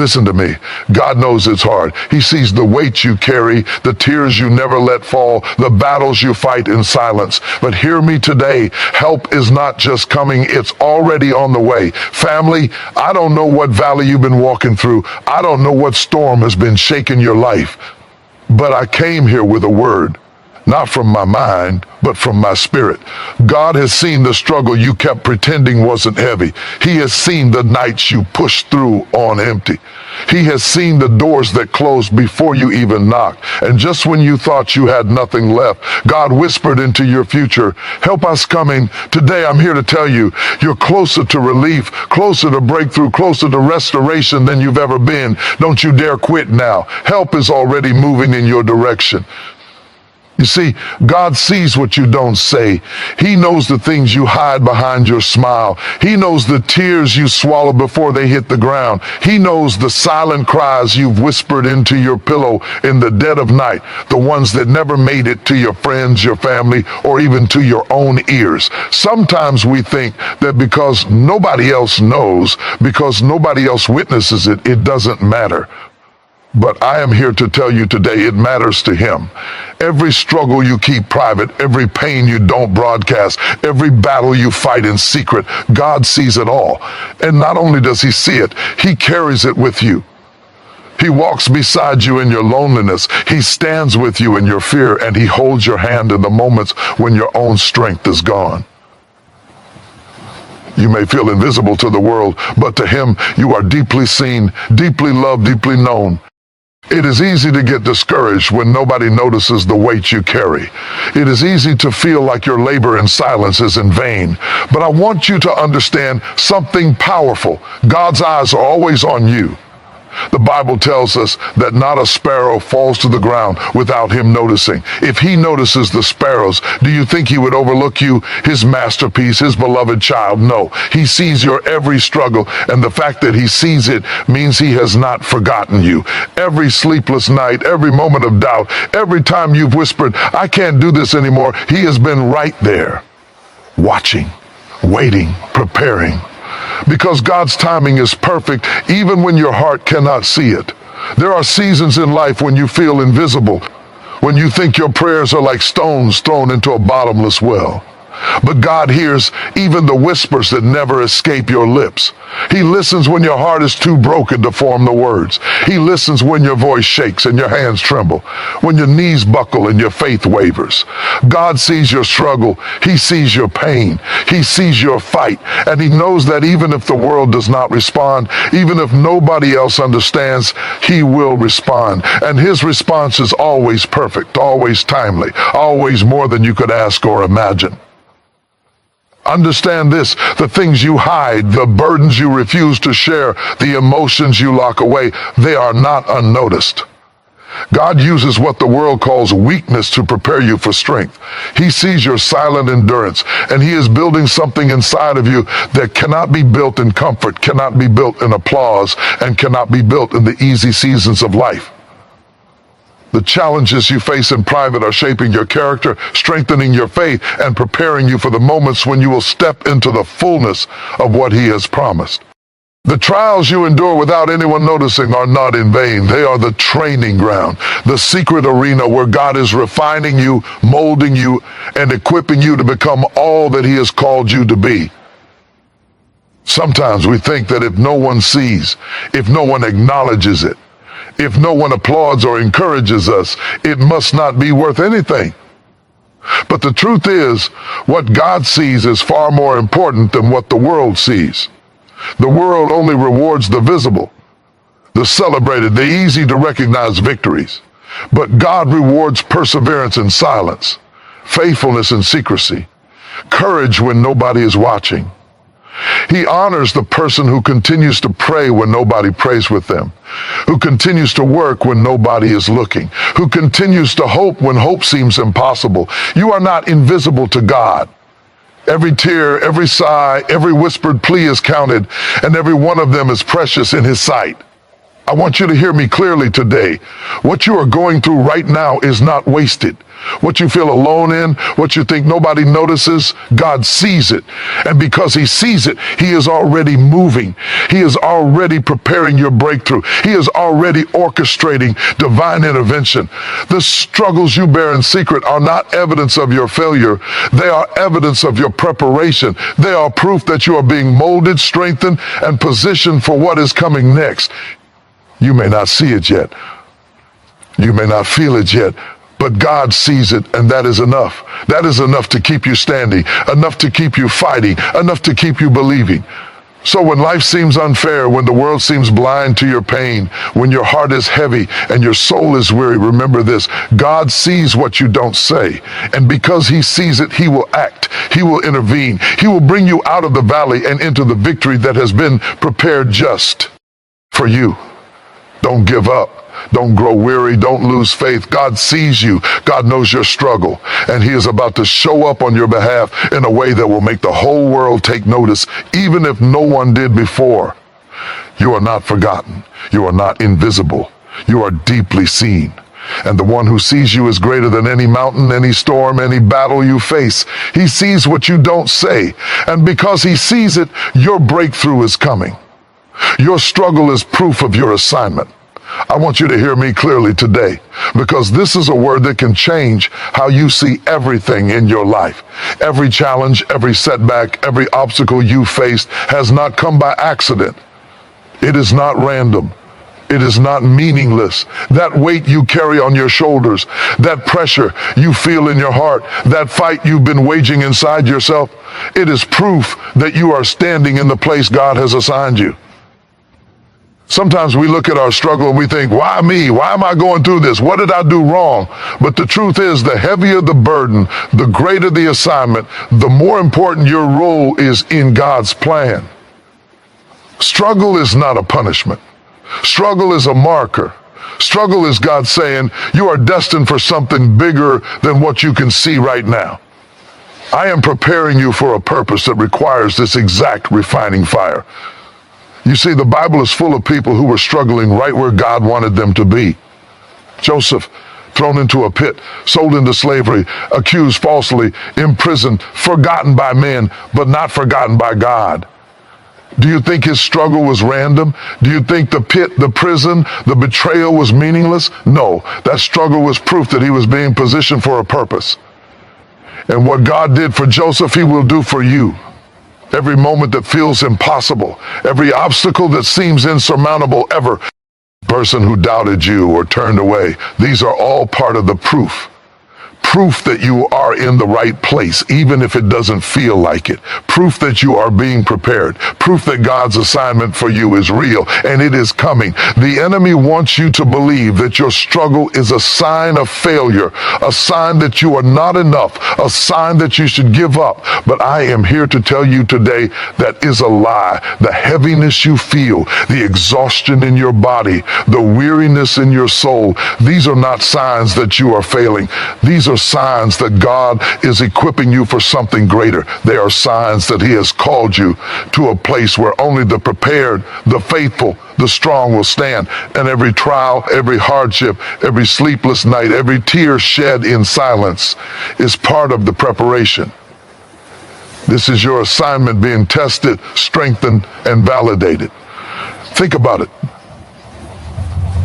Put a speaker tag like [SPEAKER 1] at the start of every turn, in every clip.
[SPEAKER 1] Listen to me. God knows it's hard. He sees the weight you carry, the tears you never let fall, the battles you fight in silence. But hear me today. Help is not just coming. It's already on the way. Family, I don't know what valley you've been walking through. I don't know what storm has been shaking your life. But I came here with a word. Not from my mind, but from my spirit. God has seen the struggle you kept pretending wasn't heavy. He has seen the nights you pushed through on empty. He has seen the doors that closed before you even knocked. And just when you thought you had nothing left, God whispered into your future, help us coming. Today I'm here to tell you, you're closer to relief, closer to breakthrough, closer to restoration than you've ever been. Don't you dare quit now. Help is already moving in your direction. You see, God sees what you don't say. He knows the things you hide behind your smile. He knows the tears you swallow before they hit the ground. He knows the silent cries you've whispered into your pillow in the dead of night, the ones that never made it to your friends, your family, or even to your own ears. Sometimes we think that because nobody else knows, because nobody else witnesses it, it doesn't matter. But I am here to tell you today it matters to Him. Every struggle you keep private, every pain you don't broadcast, every battle you fight in secret, God sees it all. And not only does He see it, He carries it with you. He walks beside you in your loneliness. He stands with you in your fear, and He holds your hand in the moments when your own strength is gone. You may feel invisible to the world, but to Him you are deeply seen, deeply loved, deeply known. It is easy to get discouraged when nobody notices the weight you carry. It is easy to feel like your labor in silence is in vain. But I want you to understand something powerful. God's eyes are always on you. The Bible tells us that not a sparrow falls to the ground without Him noticing. If He notices the sparrows, do you think He would overlook you, His masterpiece, His beloved child? No. He sees your every struggle, and the fact that He sees it means He has not forgotten you. Every sleepless night, every moment of doubt, every time you've whispered, I can't do this anymore, He has been right there, watching, waiting, preparing. Because God's timing is perfect, even when your heart cannot see it. There are seasons in life when you feel invisible, when you think your prayers are like stones thrown into a bottomless well. But God hears even the whispers that never escape your lips. He listens when your heart is too broken to form the words. He listens when your voice shakes and your hands tremble, when your knees buckle and your faith wavers. God sees your struggle. He sees your pain. He sees your fight. And He knows that even if the world does not respond, even if nobody else understands, He will respond. And His response is always perfect, always timely, always more than you could ask or imagine. Understand this, the things you hide, the burdens you refuse to share, the emotions you lock away, they are not unnoticed. God uses what the world calls weakness to prepare you for strength. He sees your silent endurance, and He is building something inside of you that cannot be built in comfort, cannot be built in applause, and cannot be built in the easy seasons of life. The challenges you face in private are shaping your character, strengthening your faith, and preparing you for the moments when you will step into the fullness of what He has promised. The trials you endure without anyone noticing are not in vain. They are the training ground, the secret arena where God is refining you, molding you, and equipping you to become all that He has called you to be. Sometimes we think that if no one sees, if no one acknowledges it, if no one applauds or encourages us, it must not be worth anything. But the truth is, what God sees is far more important than what the world sees. The world only rewards the visible, the celebrated, the easy to recognize victories. But God rewards perseverance in silence, faithfulness in secrecy, courage when nobody is watching. He honors the person who continues to pray when nobody prays with them, who continues to work when nobody is looking, who continues to hope when hope seems impossible. You are not invisible to God. Every tear, every sigh, every whispered plea is counted, and every one of them is precious in His sight. I want you to hear me clearly today. What you are going through right now is not wasted. What you feel alone in, what you think nobody notices, God sees it. And because he sees it, he is already moving. He is already preparing your breakthrough. He is already orchestrating divine intervention. The struggles you bear in secret are not evidence of your failure. They are evidence of your preparation. They are proof that you are being molded, strengthened, and positioned for what is coming next. You may not see it yet. You may not feel it yet, but God sees it, and that is enough. That is enough to keep you standing, enough to keep you fighting, enough to keep you believing. So when life seems unfair, when the world seems blind to your pain, when your heart is heavy and your soul is weary, remember this: God sees what you don't say. And because he sees it, he will act. He will intervene. He will bring you out of the valley and into the victory that has been prepared just for you. Don't give up. Don't grow weary. Don't lose faith. God sees you. God knows your struggle. And he is about to show up on your behalf in a way that will make the whole world take notice, even if no one did before. You are not forgotten. You are not invisible. You are deeply seen. And the one who sees you is greater than any mountain, any storm, any battle you face. He sees what you don't say. And because he sees it, your breakthrough is coming. Your struggle is proof of your assignment. I want you to hear me clearly today, because this is a word that can change how you see everything in your life. Every challenge, every setback, every obstacle you faced has not come by accident. It is not random. It is not meaningless. That weight you carry on your shoulders, that pressure you feel in your heart, that fight you've been waging inside yourself, it is proof that you are standing in the place God has assigned you. Sometimes we look at our struggle and we think, why me? Why am I going through this? What did I do wrong? But the truth is, the heavier the burden, the greater the assignment, the more important your role is in God's plan. Struggle is not a punishment. Struggle is a marker. Struggle is God saying, you are destined for something bigger than what you can see right now. I am preparing you for a purpose that requires this exact refining fire. You see, the Bible is full of people who were struggling right where God wanted them to be. Joseph, thrown into a pit, sold into slavery, accused falsely, imprisoned, forgotten by men, but not forgotten by God. Do you think his struggle was random? Do you think the pit, the prison, the betrayal was meaningless? No, that struggle was proof that he was being positioned for a purpose. And what God did for Joseph, he will do for you. Every moment that feels impossible, every obstacle that seems insurmountable ever, person who doubted you or turned away, these are all part of the proof. Proof that you are in the right place, even if it doesn't feel like it. Proof that you are being prepared. Proof that God's assignment for you is real and it is coming. The enemy wants you to believe that your struggle is a sign of failure, a sign that you are not enough, a sign that you should give up. But I am here to tell you today that is a lie. The heaviness you feel, the exhaustion in your body, the weariness in your soul, these are not signs that you are failing. These are signs that God is equipping you for something greater. They are signs that he has called you to a place where only the prepared, the faithful, the strong will stand. And every trial, every hardship, every sleepless night, every tear shed in silence is part of the preparation. This is your assignment being tested, strengthened, and validated. Think about it.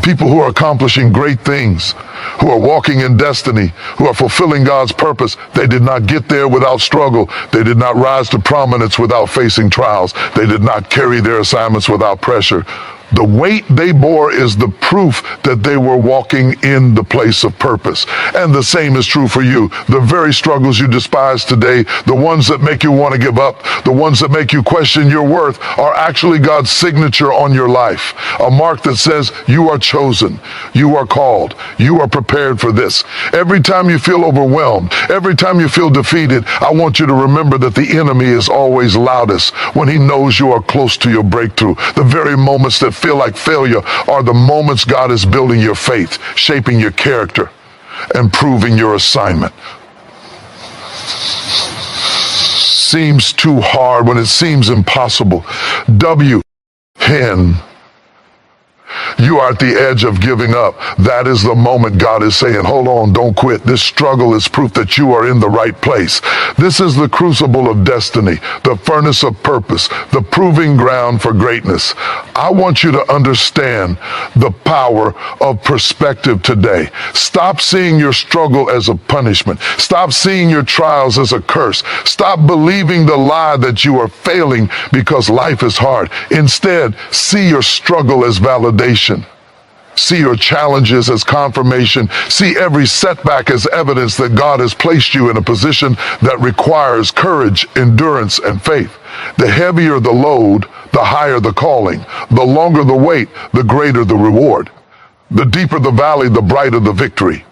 [SPEAKER 1] People who are accomplishing great things, who are walking in destiny, who are fulfilling God's purpose, they did not get there without struggle. They did not rise to prominence without facing trials. They did not carry their assignments without pressure. The weight they bore is the proof that they were walking in the place of purpose. And the same is true for you. The very struggles you despise today, the ones that make you want to give up, the ones that make you question your worth, are actually God's signature on your life. A mark that says you are chosen, you are called, you are prepared for this. Every time you feel overwhelmed, every time you feel defeated, I want you to remember that the enemy is always loudest when he knows you are close to your breakthrough. The very moments that feel like failure are the moments God is building your faith, shaping your character, and proving your assignment. Seems too hard when it seems impossible. you are at the edge of giving up, that is the moment God is saying, hold on, don't quit. This struggle is proof that you are in the right place. This is the crucible of destiny, the furnace of purpose, the proving ground for greatness. I want you to understand the power of perspective today. Stop seeing your struggle as a punishment. Stop seeing your trials as a curse. Stop believing the lie that you are failing because life is hard. Instead, see your struggle as validation. See your challenges as confirmation. See every setback as evidence that God has placed you in a position that requires courage, endurance, and faith. The heavier the load, the higher the calling. The longer the wait, the greater the reward. The deeper the valley, the brighter the victory.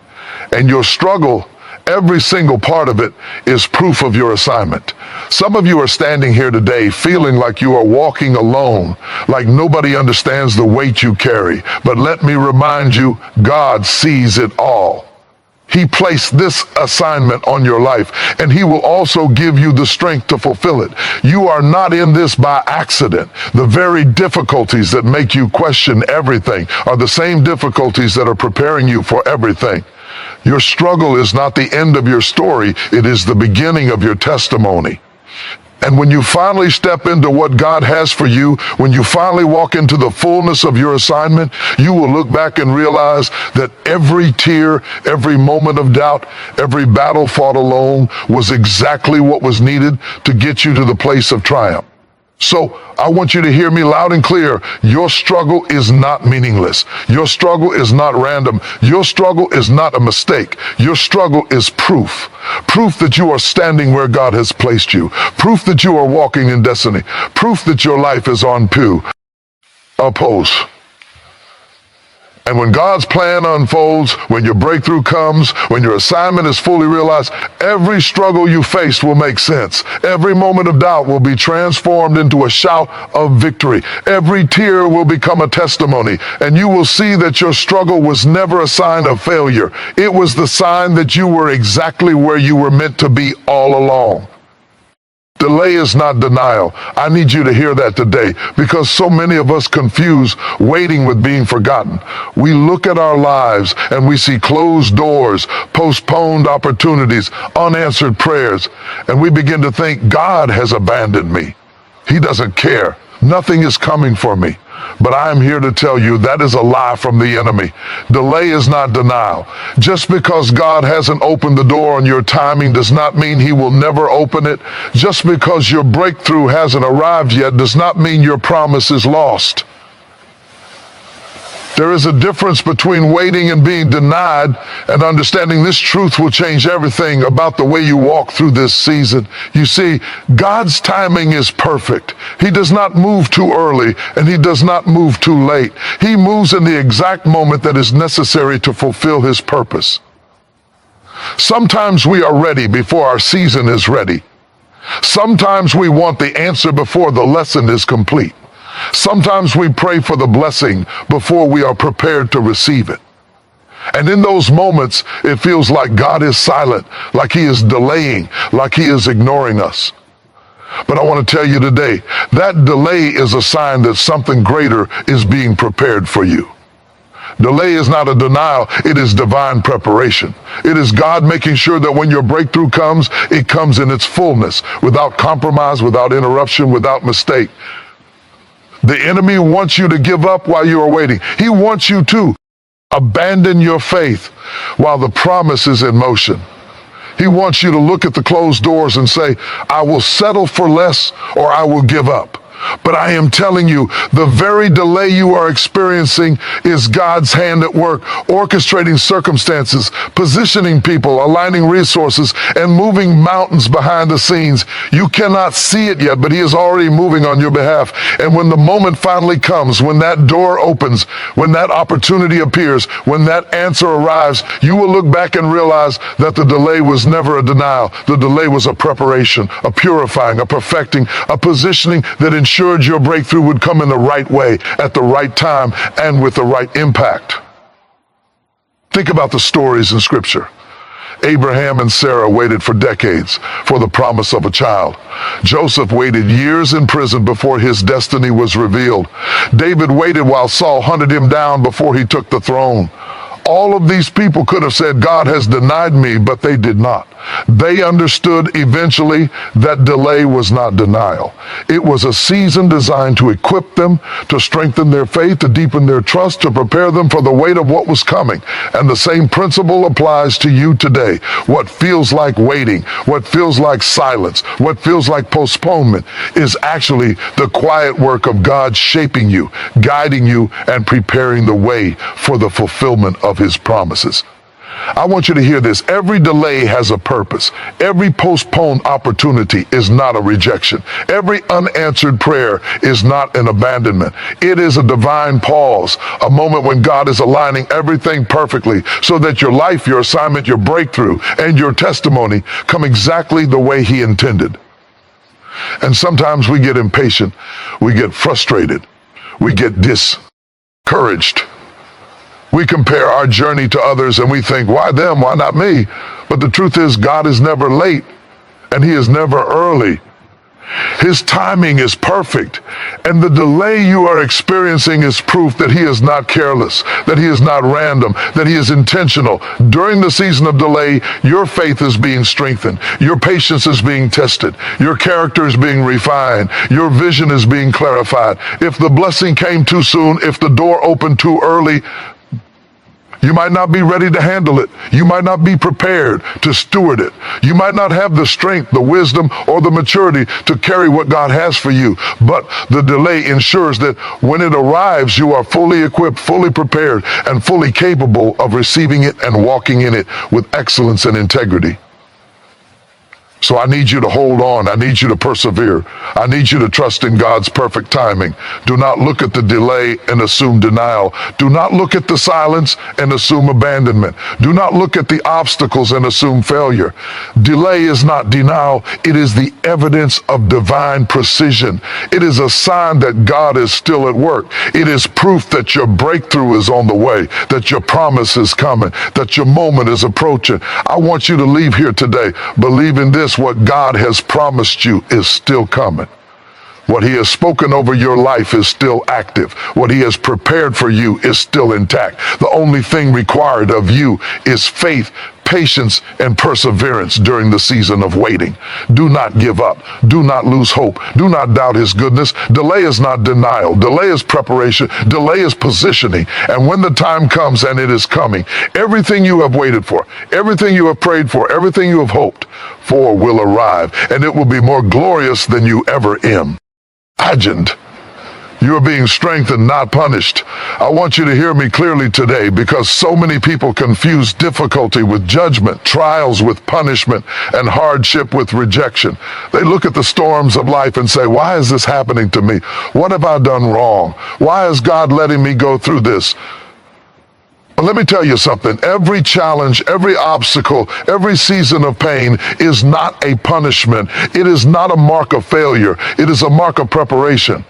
[SPEAKER 1] And your struggle, every single part of it, is proof of your assignment. Some of you are standing here today feeling like you are walking alone, like nobody understands the weight you carry. But let me remind you, God sees it all. He placed this assignment on your life, and He will also give you the strength to fulfill it. You are not in this by accident. The very difficulties that make you question everything are the same difficulties that are preparing you for everything. Your struggle is not the end of your story, it is the beginning of your testimony. And when you finally step into what God has for you, when you finally walk into the fullness of your assignment, you will look back and realize that every tear, every moment of doubt, every battle fought alone was exactly what was needed to get you to the place of triumph. So I want you to hear me loud and clear. Your struggle is not meaningless. Your struggle is not random. Your struggle is not a mistake. Your struggle is proof. Proof that you are standing where God has placed you. Proof that you are walking in destiny. Proof that your life is on purpose. And when God's plan unfolds, when your breakthrough comes, when your assignment is fully realized, every struggle you faced will make sense. Every moment of doubt will be transformed into a shout of victory. Every tear will become a testimony, and you will see that your struggle was never a sign of failure. It was the sign that you were exactly where you were meant to be all along. Delay is not denial. I need you to hear that today, because so many of us confuse waiting with being forgotten. We look at our lives and we see closed doors, postponed opportunities, unanswered prayers, and we begin to think God has abandoned me. He doesn't care. Nothing is coming for me. But I am here to tell you that is a lie from the enemy. Delay is not denial. Just because God hasn't opened the door on your timing does not mean He will never open it. Just because your breakthrough hasn't arrived yet does not mean your promise is lost. There is a difference between waiting and being denied, and understanding this truth will change everything about the way you walk through this season. You see, God's timing is perfect. He does not move too early, and He does not move too late. He moves in the exact moment that is necessary to fulfill His purpose. Sometimes we are ready before our season is ready. Sometimes we want the answer before the lesson is complete. Sometimes we pray for the blessing before we are prepared to receive it. And in those moments, it feels like God is silent, like He is delaying, like He is ignoring us. But I want to tell you today, that delay is a sign that something greater is being prepared for you. Delay is not a denial, it is divine preparation. It is God making sure that when your breakthrough comes, it comes in its fullness, without compromise, without interruption, without mistake. The enemy wants you to give up while you are waiting. He wants you to abandon your faith while the promise is in motion. He wants you to look at the closed doors and say, I will settle for less or I will give up. But I am telling you, the very delay you are experiencing is God's hand at work, orchestrating circumstances, positioning people, aligning resources, and moving mountains behind the scenes. You cannot see it yet, but He is already moving on your behalf. And when the moment finally comes, when that door opens, when that opportunity appears, when that answer arrives, you will look back and realize that the delay was never a denial. The delay was a preparation, a purifying, a perfecting, a positioning that ensured your breakthrough would come in the right way, at the right time, and with the right impact. Think about the stories in Scripture. Abraham and Sarah waited for decades for the promise of a child. Joseph waited years in prison before his destiny was revealed. David waited while Saul hunted him down before he took the throne. All of these people could have said, God has denied me, but they did not. They understood eventually that delay was not denial. It was a season designed to equip them, to strengthen their faith, to deepen their trust, to prepare them for the weight of what was coming. And the same principle applies to you today. What feels like waiting, what feels like silence, what feels like postponement is actually the quiet work of God shaping you, guiding you, and preparing the way for the fulfillment of His promises. I want you to hear this. Every delay has a purpose. Every postponed opportunity is not a rejection. Every unanswered prayer is not an abandonment. It is a divine pause, a moment when God is aligning everything perfectly so that your life, your assignment, your breakthrough, and your testimony come exactly the way He intended. And sometimes we get impatient, we get frustrated, we get discouraged. We compare our journey to others and we think, why them? Why not me? But the truth is, God is never late and He is never early. His timing is perfect, and the delay you are experiencing is proof that He is not careless, that He is not random, that He is intentional. During the season of delay, your faith is being strengthened, your patience is being tested, your character is being refined, your vision is being clarified. If the blessing came too soon, if the door opened too early, you might not be ready to handle it. You might not be prepared to steward it. You might not have the strength, the wisdom, or the maturity to carry what God has for you. But the delay ensures that when it arrives, you are fully equipped, fully prepared, and fully capable of receiving it and walking in it with excellence and integrity. So I need you to hold on. I need you to persevere. I need you to trust in God's perfect timing. Do not look at the delay and assume denial. Do not look at the silence and assume abandonment. Do not look at the obstacles and assume failure. Delay is not denial. It is the evidence of divine precision. It is a sign that God is still at work. It is proof that your breakthrough is on the way, that your promise is coming, that your moment is approaching. I want you to leave here today believing this: what God has promised you is still coming. What He has spoken over your life is still active. What He has prepared for you is still intact. The only thing required of you is faith, patience, and perseverance during the season of waiting. Do not give up. Do not lose hope. Do not doubt His goodness. Delay is not denial. Delay is preparation. Delay is positioning. And when the time comes, and it is coming, everything you have waited for, everything you have prayed for, everything you have hoped for will arrive, and it will be more glorious than you ever imagined. You are being strengthened, not punished. I want you to hear me clearly today, because so many people confuse difficulty with judgment, trials with punishment, and hardship with rejection. They look at the storms of life and say, why is this happening to me? What have I done wrong? Why is God letting me go through this? But let me tell you something. Every challenge, every obstacle, every season of pain is not a punishment. It is not a mark of failure. It is a mark of preparation.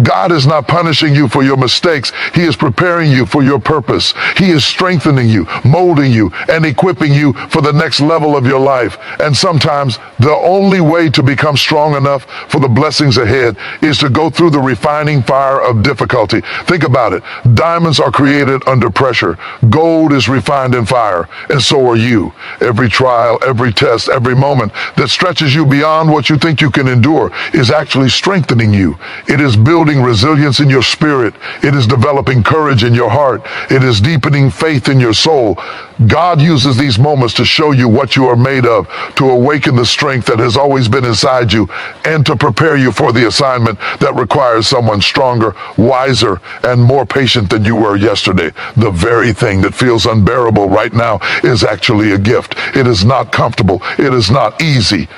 [SPEAKER 1] God is not punishing you for your mistakes. He is preparing you for your purpose. He is strengthening you, molding you, and equipping you for the next level of your life. And sometimes the only way to become strong enough for the blessings ahead is to go through the refining fire of difficulty. Think about it. Diamonds are created under pressure. Gold is refined in fire, and so are you. Every trial, every test, every moment that stretches you beyond what you think you can endure is actually strengthening you. It is building resilience in your spirit. It is developing courage in your heart. It is deepening faith in your soul. God uses these moments to show you what you are made of, to awaken the strength that has always been inside you, and to prepare you for the assignment that requires someone stronger, wiser, and more patient than you were yesterday. The very thing that feels unbearable right now is actually a gift. It is not comfortable. It is not easy,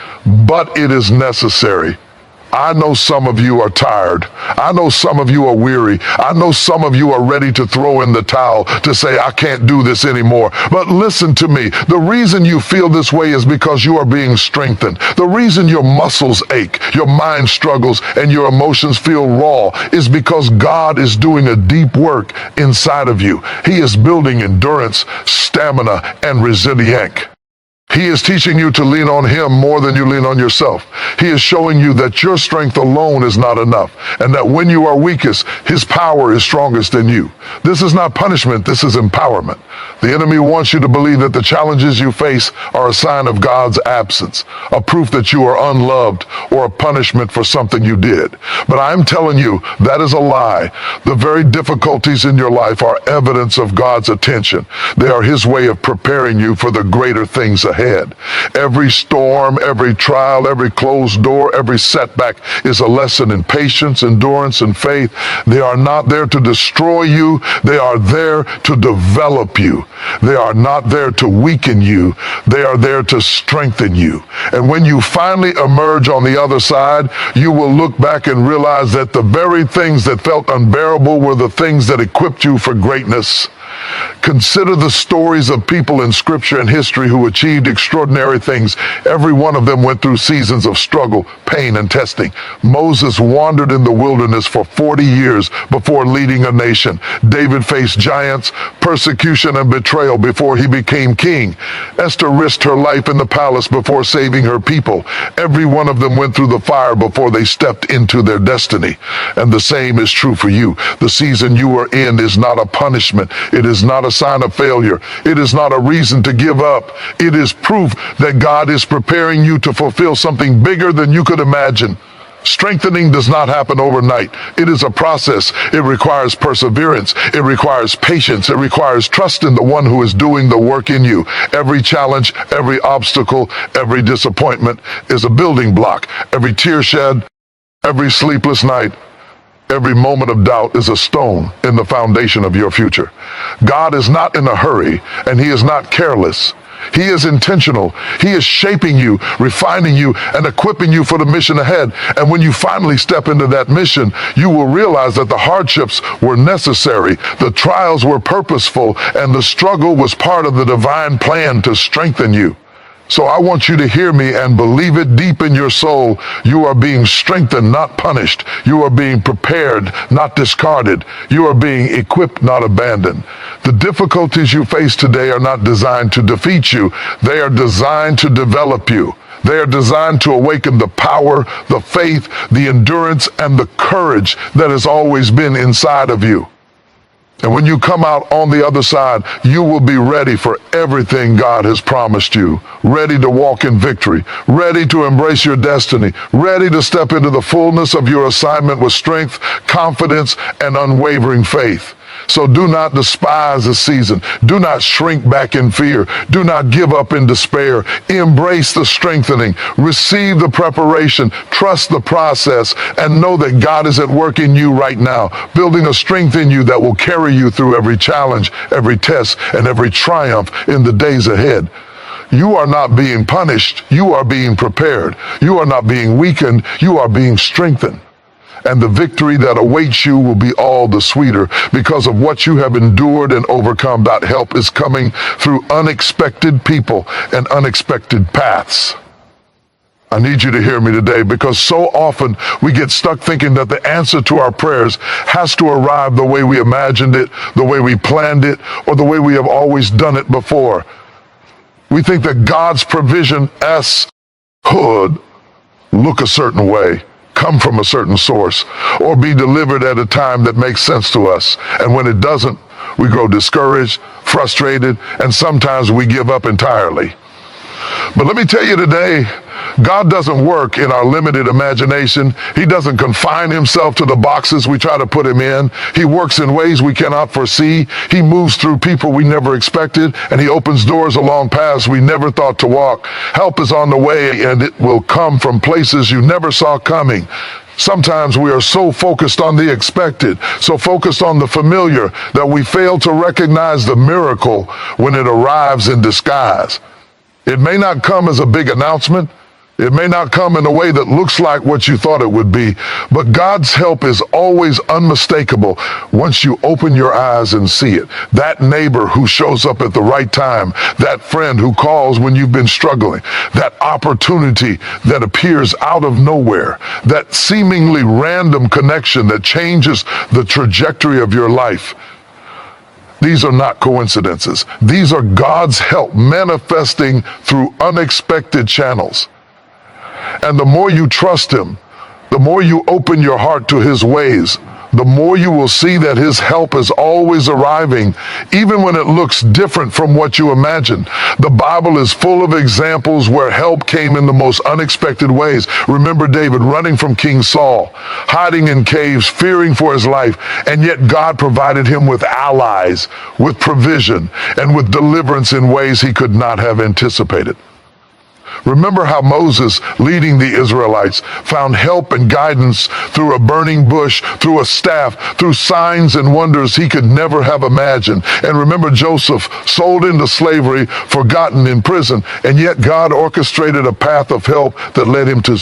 [SPEAKER 1] but it is necessary. I know some of you are tired. I know some of you are weary. I know some of you are ready to throw in the towel, to say, I can't do this anymore. But listen to me. The reason you feel this way is because you are being strengthened. The reason your muscles ache, your mind struggles, and your emotions feel raw is because God is doing a deep work inside of you. He is building endurance, stamina, and resilience. He is teaching you to lean on him more than you lean on yourself. He is showing you that your strength alone is not enough, and that when you are weakest, his power is strongest in you. This is not punishment, this is empowerment. The enemy wants you to believe that the challenges you face are a sign of God's absence, a proof that you are unloved, or a punishment for something you did. But I'm telling you, that is a lie. The very difficulties in your life are evidence of God's attention. They are his way of preparing you for the greater things ahead. Every storm, every trial, every closed door, every setback is a lesson in patience, endurance, and faith. They are not there to destroy you. They are there to develop you. They are not there to weaken you. They are there to strengthen you. And when you finally emerge on the other side, you will look back and realize that the very things that felt unbearable were the things that equipped you for greatness. Consider the stories of people in scripture and history who achieved extraordinary things. Every one of them went through seasons of struggle, pain, and testing. Moses wandered in the wilderness for 40 years before leading a nation. David faced giants, persecution, and betrayal before he became king. Esther risked her life in the palace before saving her people. Every one of them went through the fire before they stepped into their destiny. And the same is true for you. The season you are in is not a punishment. It is not a sign of failure. It is not a reason to give up. It is proof that God is preparing you to fulfill something bigger than you could imagine. Strengthening does not happen overnight. It is a process. It requires perseverance. It requires patience. It requires trust in the one who is doing the work in you. Every challenge, every obstacle, every disappointment is a building block. Every tear shed, every sleepless night, every moment of doubt is a stone in the foundation of your future. God is not in a hurry, and he is not careless. He is intentional. He is shaping you, refining you, and equipping you for the mission ahead. And when you finally step into that mission, you will realize that the hardships were necessary, the trials were purposeful, and the struggle was part of the divine plan to strengthen you. So I want you to hear me and believe it deep in your soul. You are being strengthened, not punished. You are being prepared, not discarded. You are being equipped, not abandoned. The difficulties you face today are not designed to defeat you. They are designed to develop you. They are designed to awaken the power, the faith, the endurance, and the courage that has always been inside of you. And when you come out on the other side, you will be ready for everything God has promised you. Ready to walk in victory, ready to embrace your destiny, ready to step into the fullness of your assignment with strength, confidence, and unwavering faith. So do not despise the season. Do not shrink back in fear. Do not give up in despair. Embrace the strengthening. Receive the preparation. Trust the process, and know that God is at work in you right now, building a strength in you that will carry you through every challenge, every test, and every triumph in the days ahead. You are not being punished. You are being prepared. You are not being weakened. You are being strengthened. And the victory that awaits you will be all the sweeter because of what you have endured and overcome. That help is coming through unexpected people and unexpected paths. I need you to hear me today, because so often we get stuck thinking that the answer to our prayers has to arrive the way we imagined it, the way we planned it, or the way we have always done it before. We think that God's provision could look a certain way, come from a certain source, or be delivered at a time that makes sense to us. And when it doesn't, we grow discouraged, frustrated, and sometimes we give up entirely. But let me tell you today, God doesn't work in our limited imagination. He doesn't confine himself to the boxes we try to put him in. He works in ways we cannot foresee. He moves through people we never expected, and he opens doors along paths we never thought to walk. Help is on the way, and it will come from places you never saw coming. Sometimes we are so focused on the expected, so focused on the familiar, that we fail to recognize the miracle when it arrives in disguise. It may not come as a big announcement. It may not come in a way that looks like what you thought it would be, but God's help is always unmistakable once you open your eyes and see it. That neighbor who shows up at the right time, that friend who calls when you've been struggling, that opportunity that appears out of nowhere, that seemingly random connection that changes the trajectory of your life. These are not coincidences. These are God's help manifesting through unexpected channels. And the more you trust Him, the more you open your heart to His ways, the more you will see that His help is always arriving, even when it looks different from what you imagined. The Bible is full of examples where help came in the most unexpected ways. Remember David running from King Saul, hiding in caves, fearing for his life, and yet God provided him with allies, with provision, and with deliverance in ways he could not have anticipated. Remember how Moses, leading the Israelites, found help and guidance through a burning bush, through a staff, through signs and wonders he could never have imagined. And remember Joseph, sold into slavery, forgotten in prison, and yet God orchestrated a path of help that led him to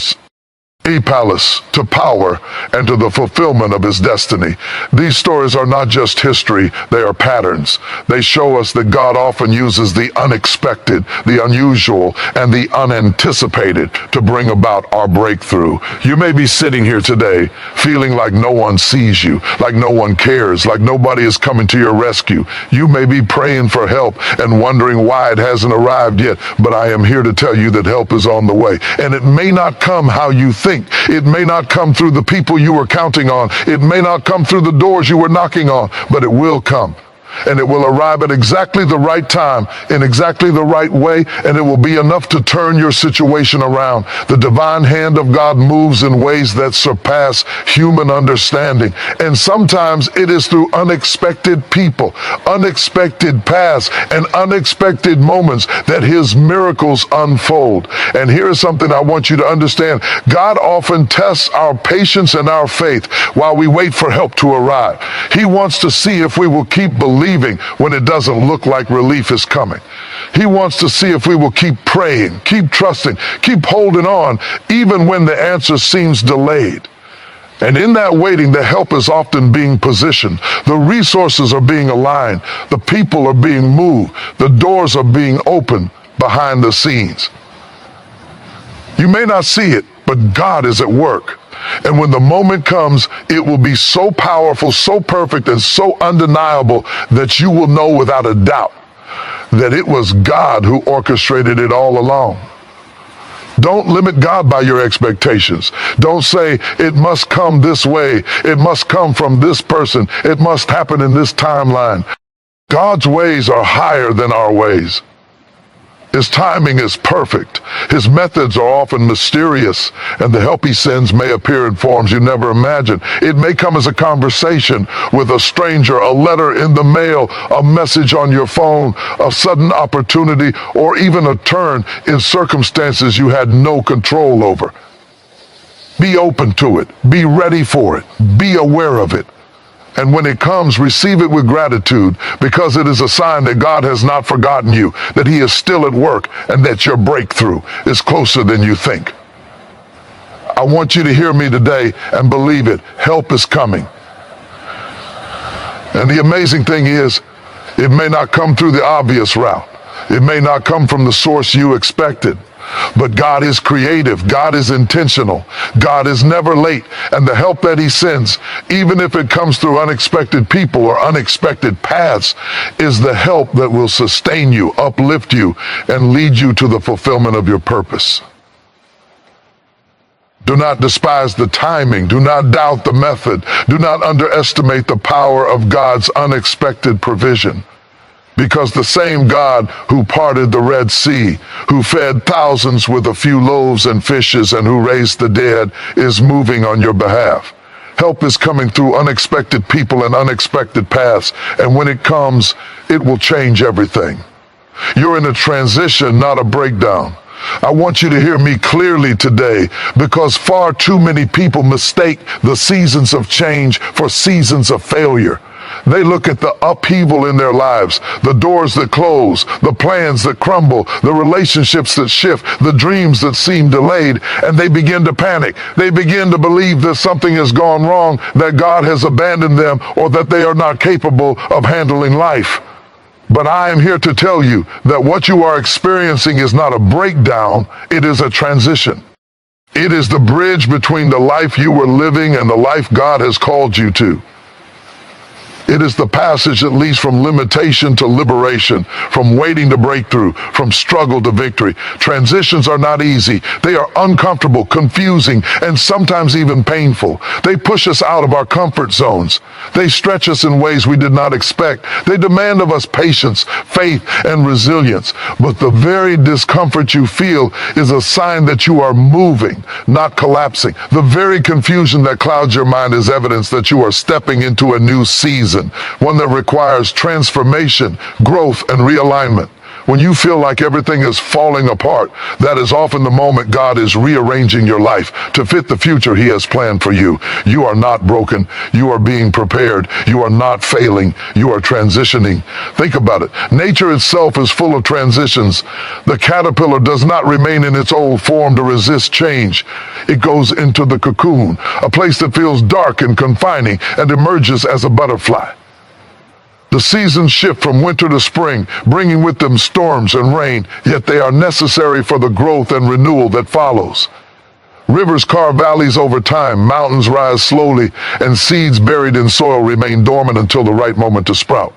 [SPEAKER 1] a palace, to power, and to the fulfillment of his destiny. These stories are not just history, they are patterns. They show us that God often uses the unexpected, the unusual, and the unanticipated to bring about our breakthrough. You may be sitting here today feeling like no one sees you, like no one cares, like nobody is coming to your rescue. You may be praying for help and wondering why it hasn't arrived yet, but I am here to tell you that help is on the way. And it may not come how you think. It may not come through the people you were counting on. It may not come through the doors you were knocking on, but it will come. And it will arrive at exactly the right time, in exactly the right way, and it will be enough to turn your situation around. The divine hand of God moves in ways that surpass human understanding. And sometimes it is through unexpected people, unexpected paths, and unexpected moments that His miracles unfold. And here is something I want you to understand. God often tests our patience and our faith while we wait for help to arrive. He wants to see if we will keep believing when it doesn't look like relief is coming. He wants to see if we will keep praying, keep trusting, keep holding on, even when the answer seems delayed. And in that waiting, the help is often being positioned. The resources are being aligned. The people are being moved. The doors are being opened behind the scenes. You may not see it, but God is at work. And when the moment comes, it will be so powerful, so perfect, and so undeniable that you will know without a doubt that it was God who orchestrated it all along. Don't limit God by your expectations. Don't say, it must come this way. It must come from this person. It must happen in this timeline. God's ways are higher than our ways. His timing is perfect. His methods are often mysterious, and the help He sends may appear in forms you never imagined. It may come as a conversation with a stranger, a letter in the mail, a message on your phone, a sudden opportunity, or even a turn in circumstances you had no control over. Be open to it. Be ready for it. Be aware of it. And when it comes, receive it with gratitude, because it is a sign that God has not forgotten you, that He is still at work, and that your breakthrough is closer than you think. I want you to hear me today and believe it. Help is coming. And the amazing thing is, it may not come through the obvious route. It may not come from the source you expected. But God is creative. God is intentional. God is never late. And the help that He sends, even if it comes through unexpected people or unexpected paths, is the help that will sustain you, uplift you, and lead you to the fulfillment of your purpose. Do not despise the timing. Do not doubt the method. Do not underestimate the power of God's unexpected provision. Because the same God who parted the Red Sea, who fed thousands with a few loaves and fishes, and who raised the dead, is moving on your behalf. Help is coming through unexpected people and unexpected paths, and when it comes, it will change everything. You're in a transition, not a breakdown. I want you to hear me clearly today, because far too many people mistake the seasons of change for seasons of failure. They look at the upheaval in their lives, the doors that close, the plans that crumble, the relationships that shift, the dreams that seem delayed, and they begin to panic. They begin to believe that something has gone wrong, that God has abandoned them, or that they are not capable of handling life. But I am here to tell you that what you are experiencing is not a breakdown, it is a transition. It is the bridge between the life you were living and the life God has called you to. It is the passage that leads from limitation to liberation, from waiting to breakthrough, from struggle to victory. Transitions are not easy. They are uncomfortable, confusing, and sometimes even painful. They push us out of our comfort zones. They stretch us in ways we did not expect. They demand of us patience, faith, and resilience. But the very discomfort you feel is a sign that you are moving, not collapsing. The very confusion that clouds your mind is evidence that you are stepping into a new season, one that requires transformation, growth, and realignment. When you feel like everything is falling apart, that is often the moment God is rearranging your life to fit the future He has planned for you. You are not broken. You are being prepared. You are not failing. You are transitioning. Think about it. Nature itself is full of transitions. The caterpillar does not remain in its old form to resist change. It goes into the cocoon, a place that feels dark and confining, and emerges as a butterfly. The seasons shift from winter to spring, bringing with them storms and rain, yet they are necessary for the growth and renewal that follows. Rivers carve valleys over time, mountains rise slowly, and seeds buried in soil remain dormant until the right moment to sprout.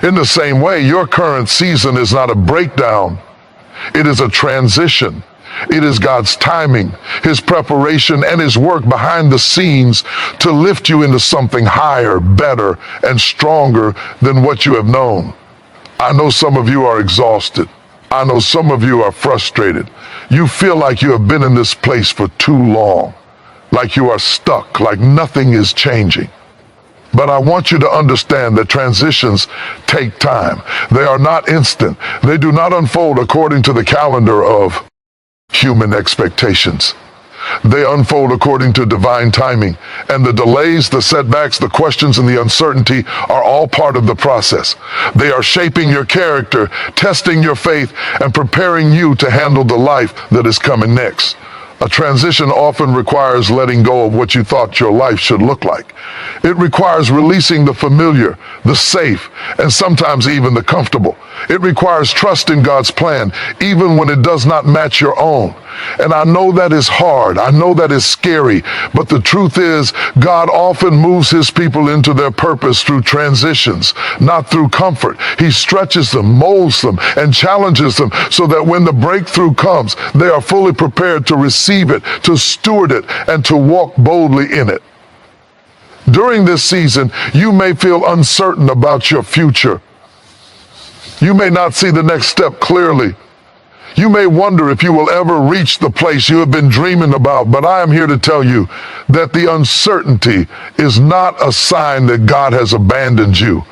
[SPEAKER 1] In the same way, your current season is not a breakdown, it is a transition. It is God's timing, His preparation, and His work behind the scenes to lift you into something higher, better, and stronger than what you have known. I know some of you are exhausted. I know some of you are frustrated. You feel like you have been in this place for too long, like you are stuck, like nothing is changing. But I want you to understand that transitions take time. They are not instant. They do not unfold according to the calendar of human expectations. They unfold according to divine timing, and the delays, the setbacks, the questions, and the uncertainty are all part of the process. They are shaping your character, testing your faith, and preparing you to handle the life that is coming next. A transition often requires letting go of what you thought your life should look like. It requires releasing the familiar, the safe, and sometimes even the comfortable. It requires trust in God's plan, even when it does not match your own. And I know that is hard. I know that is scary. But the truth is, God often moves His people into their purpose through transitions, not through comfort. He stretches them, molds them, and challenges them so that when the breakthrough comes, they are fully prepared to receive it, to steward it, and to walk boldly in it. During this season, you may feel uncertain about your future. You may not see the next step clearly. You may wonder if you will ever reach the place you have been dreaming about, but I am here to tell you that the uncertainty is not a sign that God has abandoned you.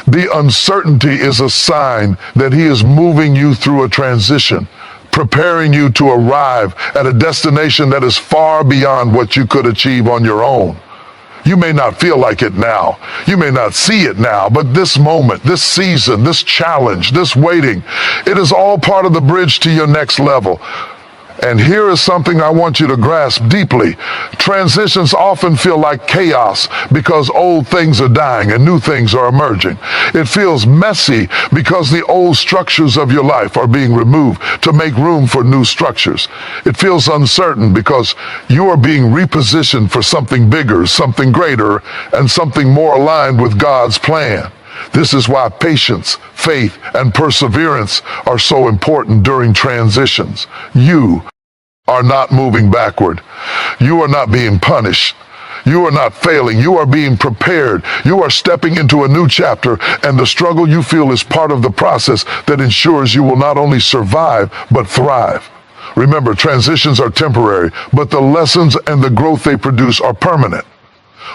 [SPEAKER 1] The uncertainty is a sign that He is moving you through a transition, preparing you to arrive at a destination that is far beyond what you could achieve on your own. You may not feel like it now. You may not see it now, but this moment, this season, this challenge, this waiting, it is all part of the bridge to your next level. And here is something I want you to grasp deeply. Transitions often feel like chaos because old things are dying and new things are emerging. It feels messy because the old structures of your life are being removed to make room for new structures. It feels uncertain because you are being repositioned for something bigger, something greater, and something more aligned with God's plan. This is why patience, faith, and perseverance are so important during transitions. You are not moving backward. You are not being punished. You are not failing. You are being prepared. You are stepping into a new chapter, and the struggle you feel is part of the process that ensures you will not only survive, but thrive. Remember, transitions are temporary, but the lessons and the growth they produce are permanent.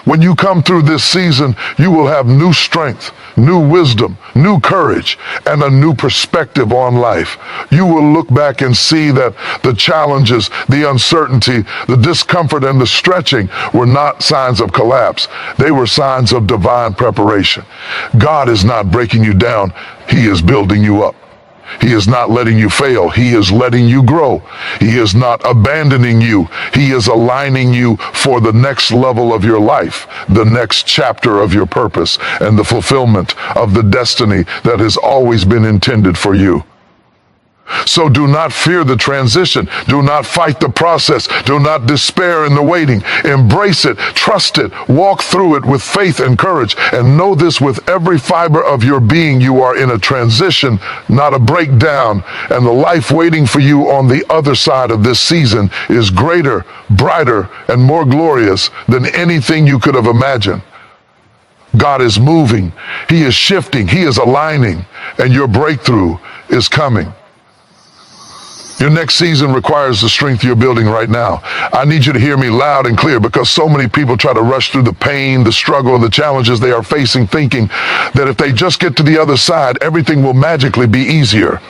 [SPEAKER 1] When you come through this season, you will have new strength, new wisdom, new courage, and a new perspective on life. You will look back and see that the challenges, the uncertainty, the discomfort, and the stretching were not signs of collapse. They were signs of divine preparation. God is not breaking you down. He is building you up. He is not letting you fail. He is letting you grow. He is not abandoning you. He is aligning you for the next level of your life, the next chapter of your purpose, and the fulfillment of the destiny that has always been intended for you. So do not fear the transition. Do not fight the process. Do not despair in the waiting. Embrace it, trust it, walk through it with faith and courage, and know this with every fiber of your being: you are in a transition, not a breakdown, and the life waiting for you on the other side of this season is greater, brighter, and more glorious than anything you could have imagined. God is moving, He is shifting, He is aligning, and your breakthrough is coming. Your next season requires the strength you're building right now. I need you to hear me loud and clear, because so many people try to rush through the pain, the struggle, and the challenges they are facing, thinking that if they just get to the other side, everything will magically be easier.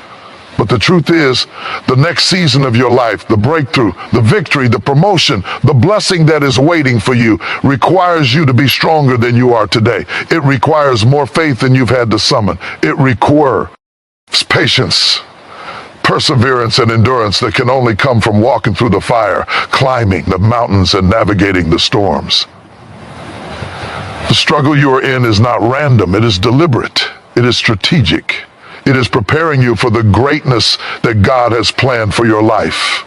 [SPEAKER 1] But the truth is, the next season of your life, the breakthrough, the victory, the promotion, the blessing that is waiting for you, requires you to be stronger than you are today. It requires more faith than you've had to summon. It requires patience, perseverance, and endurance that can only come from walking through the fire, climbing the mountains, and navigating the storms. The struggle you are in is not random. It is deliberate. It is strategic. It is preparing you for the greatness that God has planned for your life.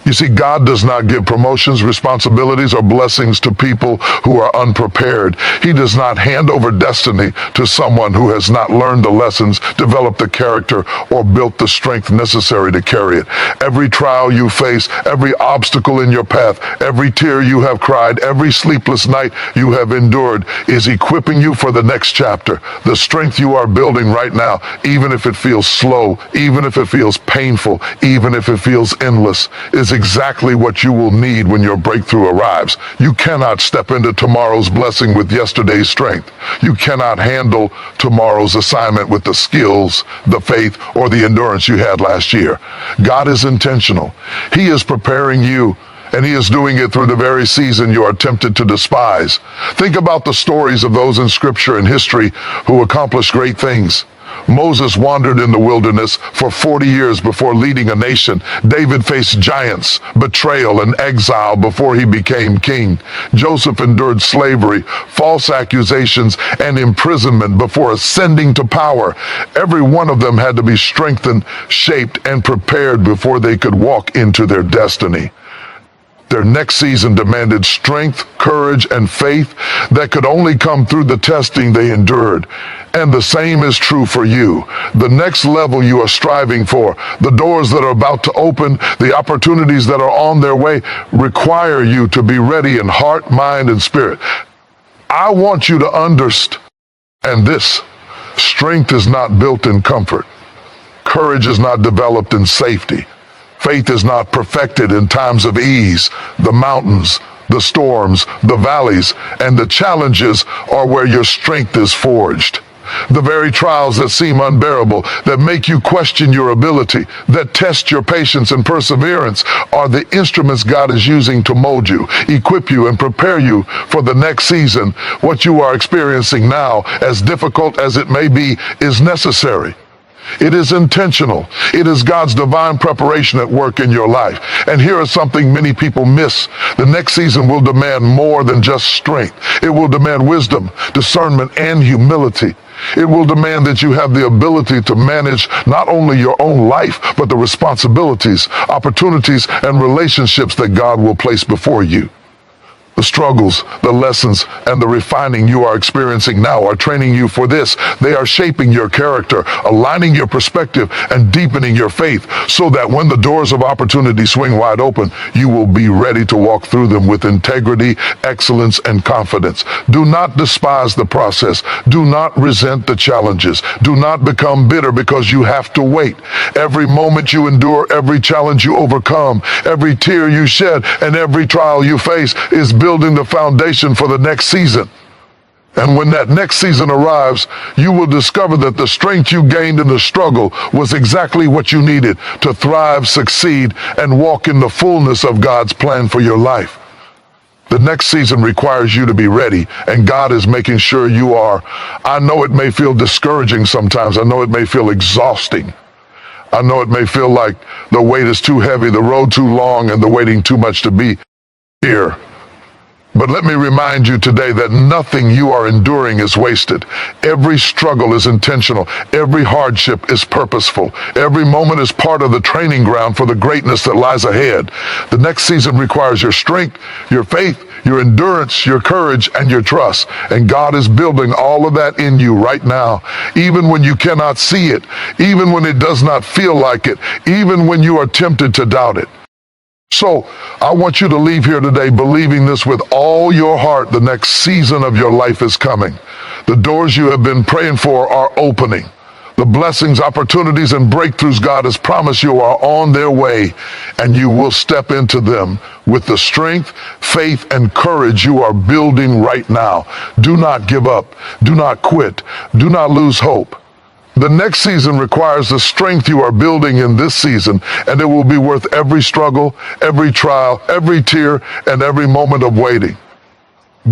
[SPEAKER 1] You see, God does not give promotions, responsibilities, or blessings to people who are unprepared. He does not hand over destiny to someone who has not learned the lessons, developed the character, or built the strength necessary to carry it. Every trial you face, every obstacle in your path, every tear you have cried, every sleepless night you have endured is equipping you for the next chapter. The strength you are building right now, even if it feels slow, even if it feels painful, even if it feels endless, is exactly what you will need when your breakthrough arrives. You cannot step into tomorrow's blessing with yesterday's strength. You cannot handle tomorrow's assignment with the skills, the faith, or the endurance you had last year. God is intentional. He is preparing you, and He is doing it through the very season you are tempted to despise. Think about the stories of those in Scripture and history who accomplished great things. Moses wandered in the wilderness for 40 years before leading a nation. David faced giants, betrayal, and exile before he became king. Joseph endured slavery, false accusations, and imprisonment before ascending to power. Every one of them had to be strengthened, shaped, and prepared before they could walk into their destiny. Their next season demanded strength, courage, and faith that could only come through the testing they endured. And the same is true for you. The next level you are striving for, the doors that are about to open, the opportunities that are on their way, require you to be ready in heart, mind, and spirit. I want you to understand this. Strength is not built in comfort. Courage is not developed in safety. Faith is not perfected in times of ease. The mountains, the storms, the valleys, and the challenges are where your strength is forged. The very trials that seem unbearable, that make you question your ability, that test your patience and perseverance, are the instruments God is using to mold you, equip you, and prepare you for the next season. What you are experiencing now, as difficult as it may be, is necessary. It is intentional. It is God's divine preparation at work in your life. And here is something many people miss. The next season will demand more than just strength. It will demand wisdom, discernment, and humility. It will demand that you have the ability to manage not only your own life, but the responsibilities, opportunities, and relationships that God will place before you. The struggles, the lessons, and the refining you are experiencing now are training you for this. They are shaping your character, aligning your perspective, and deepening your faith, so that when the doors of opportunity swing wide open, you will be ready to walk through them with integrity, excellence, and confidence. Do not despise the process. Do not resent the challenges. Do not become bitter because you have to wait. Every moment you endure, every challenge you overcome, every tear you shed, and every trial you face is building the foundation for the next season. And when that next season arrives, you will discover that the strength you gained in the struggle was exactly what you needed to thrive, succeed, and walk in the fullness of God's plan for your life. The next season requires you to be ready, and God is making sure you are. I know it may feel discouraging sometimes. I know it may feel exhausting. I know it may feel like the weight is too heavy, the road too long, and the waiting too much to be here. But let me remind you today that nothing you are enduring is wasted. Every struggle is intentional. Every hardship is purposeful. Every moment is part of the training ground for the greatness that lies ahead. The next season requires your strength, your faith, your endurance, your courage, and your trust. And God is building all of that in you right now, even when you cannot see it, even when it does not feel like it, even when you are tempted to doubt it. So I want you to leave here today believing this with all your heart. The next season of your life is coming. The doors you have been praying for are opening. The blessings, opportunities, and breakthroughs God has promised you are on their way, and you will step into them with the strength, faith, and courage you are building right now. Do not give up. Do not quit. Do not lose hope. The next season requires the strength you are building in this season, and it will be worth every struggle, every trial, every tear, and every moment of waiting.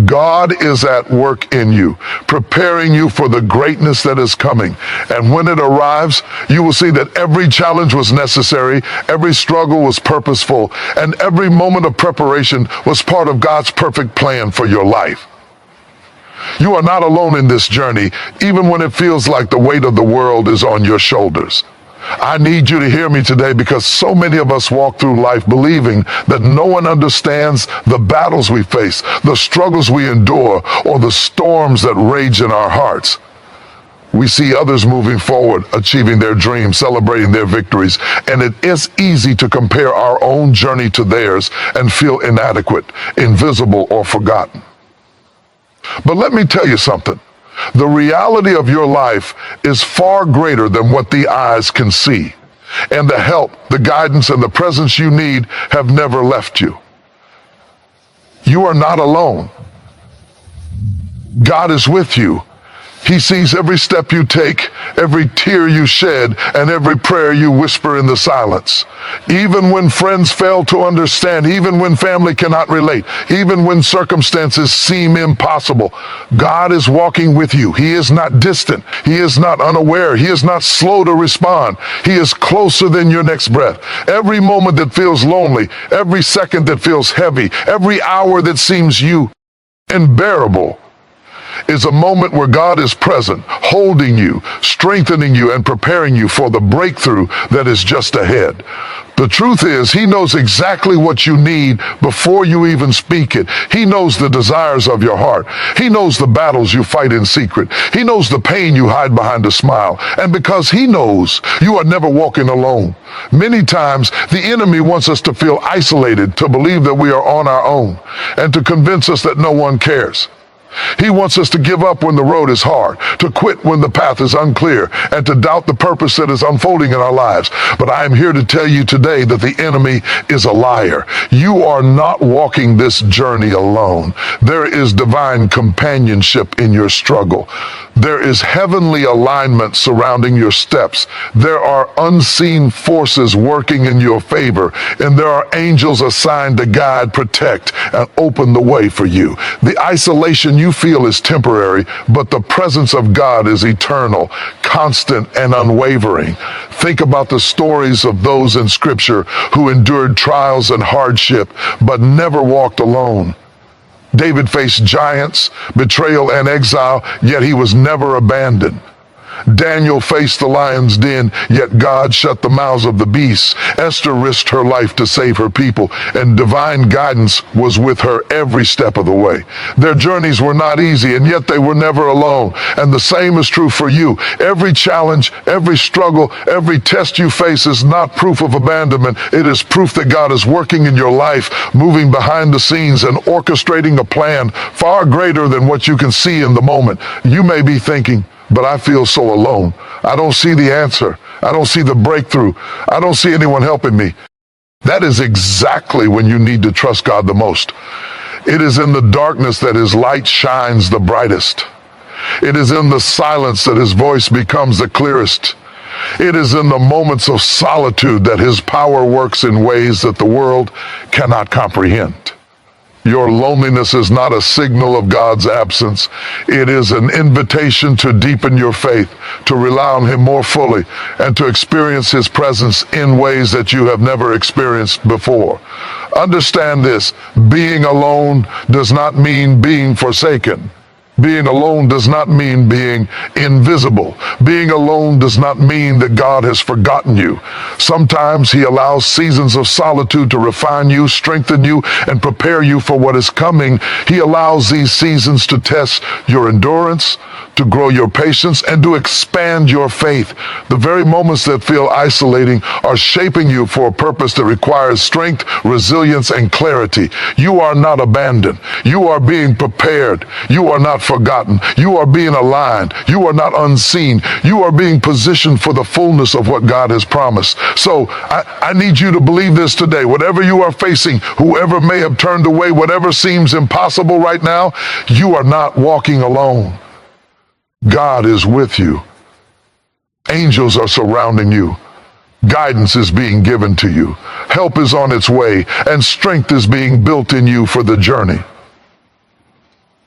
[SPEAKER 1] God is at work in you, preparing you for the greatness that is coming. And when it arrives, you will see that every challenge was necessary, every struggle was purposeful, and every moment of preparation was part of God's perfect plan for your life. You are not alone in this journey, even when it feels like the weight of the world is on your shoulders. I need you to hear me today, because so many of us walk through life believing that no one understands the battles we face, the struggles we endure, or the storms that rage in our hearts. We see others moving forward, achieving their dreams, celebrating their victories, and it is easy to compare our own journey to theirs and feel inadequate, invisible, or forgotten. But let me tell you something. The reality of your life is far greater than what the eyes can see. And the help, the guidance, and the presence you need have never left you. You are not alone. God is with you. He sees every step you take, every tear you shed, and every prayer you whisper in the silence. Even when friends fail to understand, even when family cannot relate, even when circumstances seem impossible, God is walking with you. He is not distant. He is not unaware. He is not slow to respond. He is closer than your next breath. Every moment that feels lonely, every second that feels heavy, every hour that seems unbearable, is a moment where God is present, holding you, strengthening you, and preparing you for the breakthrough that is just ahead. The truth is, He knows exactly what you need before you even speak it. He knows the desires of your heart. He knows the battles you fight in secret. He knows the pain you hide behind a smile. And because He knows, you are never walking alone. Many times, the enemy wants us to feel isolated, to believe that we are on our own, and to convince us that no one cares. He wants us to give up when the road is hard, to quit when the path is unclear, and to doubt the purpose that is unfolding in our lives. But I am here to tell you today that the enemy is a liar. You are not walking this journey alone. There is divine companionship in your struggle. There is heavenly alignment surrounding your steps. There are unseen forces working in your favor, and there are angels assigned to guide, protect, and open the way for you. The isolation you feel is temporary, but the presence of God is eternal, constant, and unwavering. Think about the stories of those in Scripture who endured trials and hardship, but never walked alone. David faced giants, betrayal, and exile, yet he was never abandoned. Daniel faced the lion's den, yet God shut the mouths of the beasts. Esther risked her life to save her people, and divine guidance was with her every step of the way. Their journeys were not easy, and yet they were never alone. And the same is true for you. Every challenge, every struggle, every test you face is not proof of abandonment. It is proof that God is working in your life, moving behind the scenes and orchestrating a plan far greater than what you can see in the moment. You may be thinking, but I feel so alone. I don't see the answer. I don't see the breakthrough. I don't see anyone helping me. That is exactly when you need to trust God the most. It is in the darkness that His light shines the brightest. It is in the silence that His voice becomes the clearest. It is in the moments of solitude that His power works in ways that the world cannot comprehend. Your loneliness is not a signal of God's absence. It is an invitation to deepen your faith, to rely on Him more fully, and to experience His presence in ways that you have never experienced before. Understand this: being alone does not mean being forsaken. Being alone does not mean being invisible. Being alone does not mean that God has forgotten you. Sometimes He allows seasons of solitude to refine you, strengthen you, and prepare you for what is coming. He allows these seasons to test your endurance, to grow your patience, and to expand your faith. The very moments that feel isolating are shaping you for a purpose that requires strength, resilience, and clarity. You are not abandoned. You are being prepared. You are not forgotten. You are being aligned. You are not unseen. You are being positioned for the fullness of what God has promised. So I need you to believe this today. Whatever you are facing, whoever may have turned away, whatever seems impossible right now, you are not walking alone. God is with you. Angels are surrounding you. Guidance is being given to you. Help is on its way, and strength is being built in you for the journey.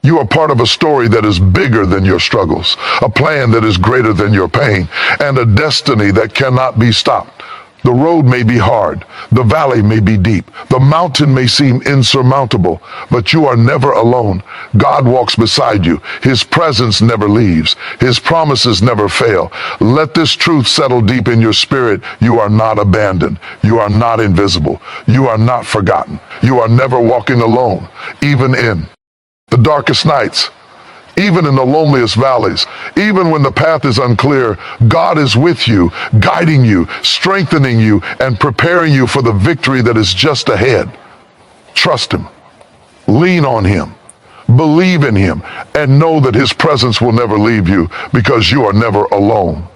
[SPEAKER 1] You are part of a story that is bigger than your struggles, a plan that is greater than your pain, and a destiny that cannot be stopped. The road may be hard, the valley may be deep, the mountain may seem insurmountable, but you are never alone. God walks beside you. His presence never leaves. His promises never fail. Let this truth settle deep in your spirit. You are not abandoned. You are not invisible. You are not forgotten. You are never walking alone, even in the darkest nights. Even in the loneliest valleys, even when the path is unclear, God is with you, guiding you, strengthening you, and preparing you for the victory that is just ahead. Trust Him. Lean on Him. Believe in Him, and know that His presence will never leave you, because you are never alone.